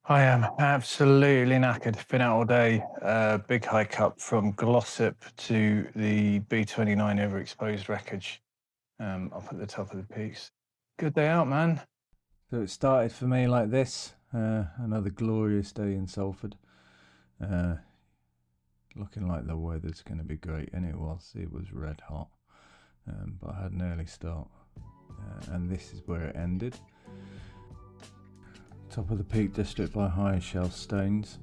I am absolutely knackered. Been out all day. Big hike up from Glossop to the B29 Overexposed Wreckage, up at the top of the peaks. Good day out, man. So it started for me like this. Another glorious day in Salford. Looking like the weather's going to be great, and it was. It was red hot, but I had an early start, and this is where it ended. Top of the peak district by high shell stones.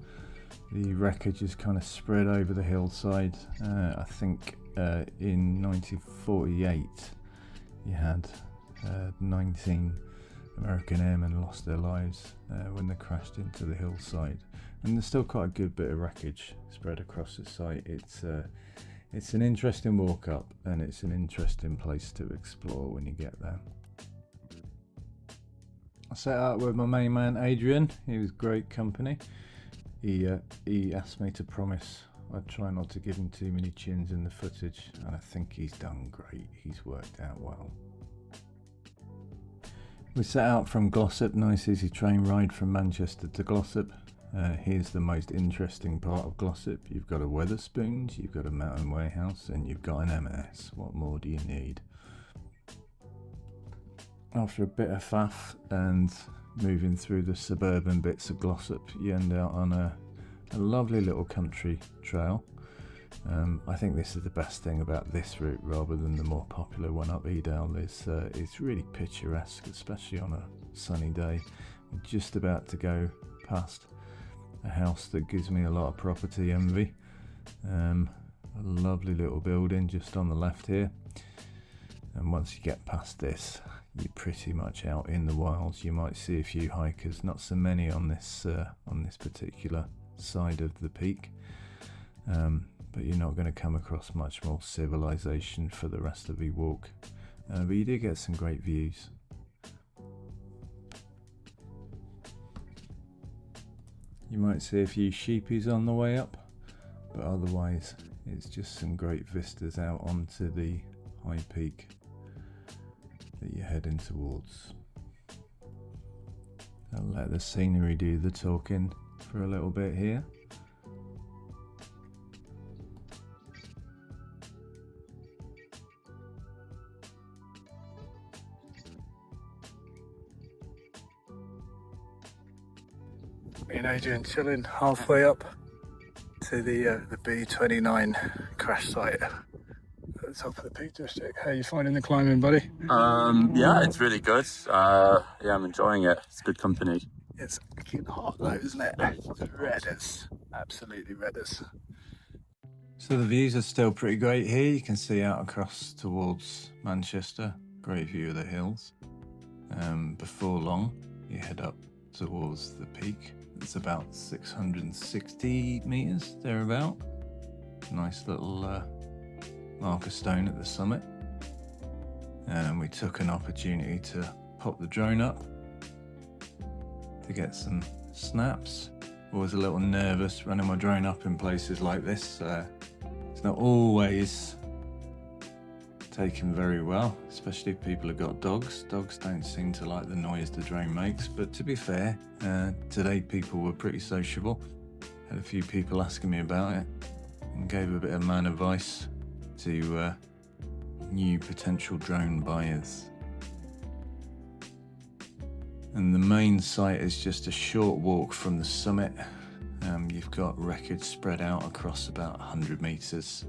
The wreckage is kind of spread over the hillside. I think in 1948 you had 19 American airmen lost their lives when they crashed into the hillside, and there's still quite a good bit of wreckage spread across the site. It's an interesting walk up, and it's an interesting place to explore when you get there. I set out with my main man Adrian. He was great company. He asked me to promise I'd try not to give him too many chins in the footage, and I think he's done great. He's worked out well. We set out from Glossop, nice easy train ride from Manchester to Glossop. Here's the most interesting part of Glossop. You've got a Wetherspoons, you've got a Mountain Warehouse, and you've got an M&S. What more do you need? After a bit of faff and moving through the suburban bits of Glossop, you end out on a lovely little country trail. I think this is the best thing about this route rather than the more popular one up Edale. It's really picturesque, especially on a sunny day. I'm just about to go past a house that gives me a lot of property envy. A lovely little building just on the left here. And once you get past this, you're pretty much out in the wilds. You might see a few hikers, not so many on this particular side of the peak, but you're not going to come across much more civilization for the rest of the walk. But you do get some great views. You might see a few sheepies on the way up, but otherwise it's just some great vistas out onto the high peak that you're heading towards. I'll let the scenery do the talking for a little bit here. Me and Adrian chilling halfway up to the B29 crash site at the top of the Peak District. How are you finding the climbing, buddy? Yeah, it's really good. Yeah, I'm enjoying it. It's good company. It's fucking hot though, isn't it? Red as, absolutely red as. So the views are still pretty great here. You can see out across towards Manchester. Great view of the hills. Before long, you head up towards the peak. It's about 660 meters, thereabout. Nice little marker stone at the summit. And we took an opportunity to pop the drone up to get some snaps. Always a little nervous running my drone up in places like this. It's not always taken very well, especially if people have got dogs. Dogs don't seem to like the noise the drone makes, but to be fair, today people were pretty sociable. Had a few people asking me about it and gave a bit of man advice to new potential drone buyers. And the main site is just a short walk from the summit. You've got wreckage spread out across about 100 meters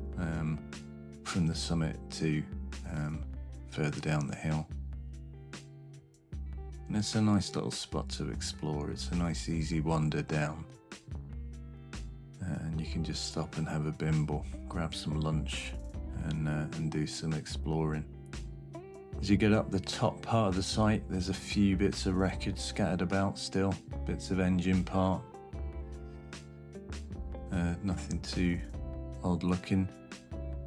from the summit to further down the hill. And it's a nice little spot to explore. It's a nice easy wander down. And you can just stop and have a bimble, grab some lunch and do some exploring. As you get up the top part of the site, there's a few bits of wreckage scattered about still, bits of engine part. Nothing too odd looking.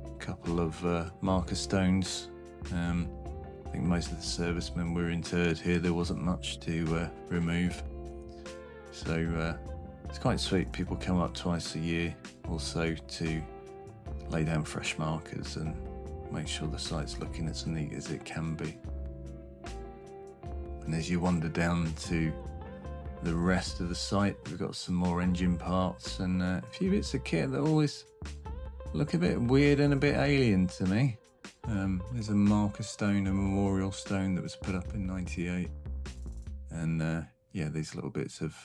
A couple of marker stones. I think most of the servicemen were interred here. There wasn't much to remove. So it's quite sweet. People come up twice a year also to lay down fresh markers and make sure the site's looking as neat as it can be. And as you wander down to the rest of the site. We've got some more engine parts and a few bits of kit that always look a bit weird and a bit alien to me. There's a marker stone, a memorial stone that was put up in '98, and yeah, these little bits of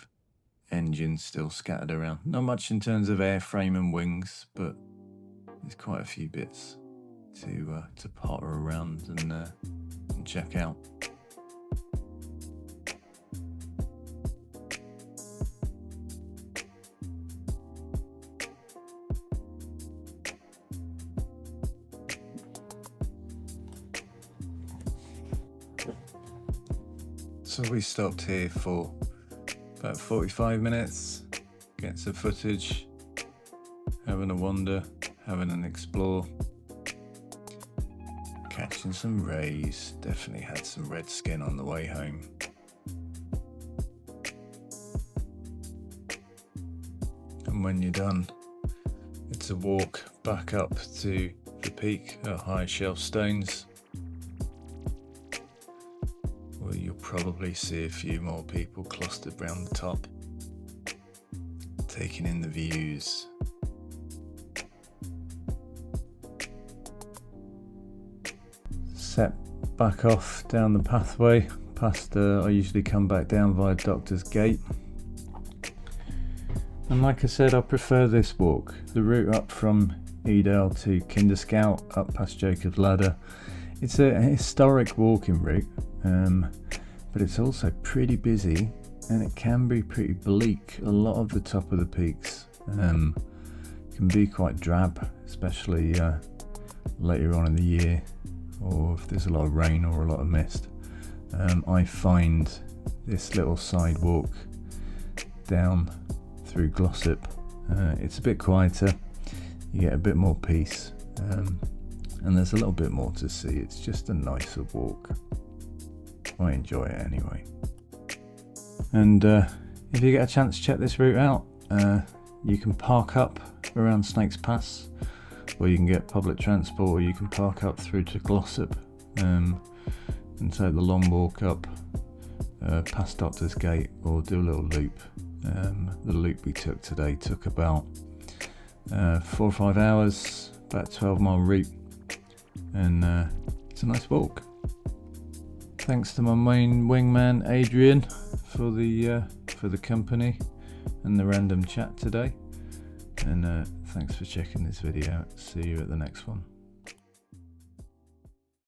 engine still scattered around. Not much in terms of airframe and wings, but there's quite a few bits to potter around and check out. So we stopped here for about 45 minutes, getting some footage, having a wander, having an explore, catching some rays. Definitely had some red skin on the way home. And when you're done, it's a walk back up to the peak at High Shelf Stones, where you'll probably see a few more people clustered round the top, taking in the views. Set back off down the pathway past I usually come back down via Doctor's Gate, and like I said, I prefer this walk. The route up from Edale to Kinderscout up past Jacob's Ladder, it's a historic walking route, but it's also pretty busy and it can be pretty bleak. A lot of the top of the peaks can be quite drab, especially later on in the year, or if there's a lot of rain or a lot of mist. I find this little sidewalk down through Glossop, it's a bit quieter, you get a bit more peace, and there's a little bit more to see. It's just a nicer walk. I enjoy it anyway. And if you get a chance, check this route out. You can park up around Snakes Pass, or you can get public transport, or you can park up through to Glossop and take the long walk up past Doctor's Gate, or do a little loop. The loop we took today took about 4 or 5 hours, about a 12-mile route, and it's a nice walk. Thanks to my main wingman Adrian for the company and the random chat today, and thanks for checking this video out. See you at the next one.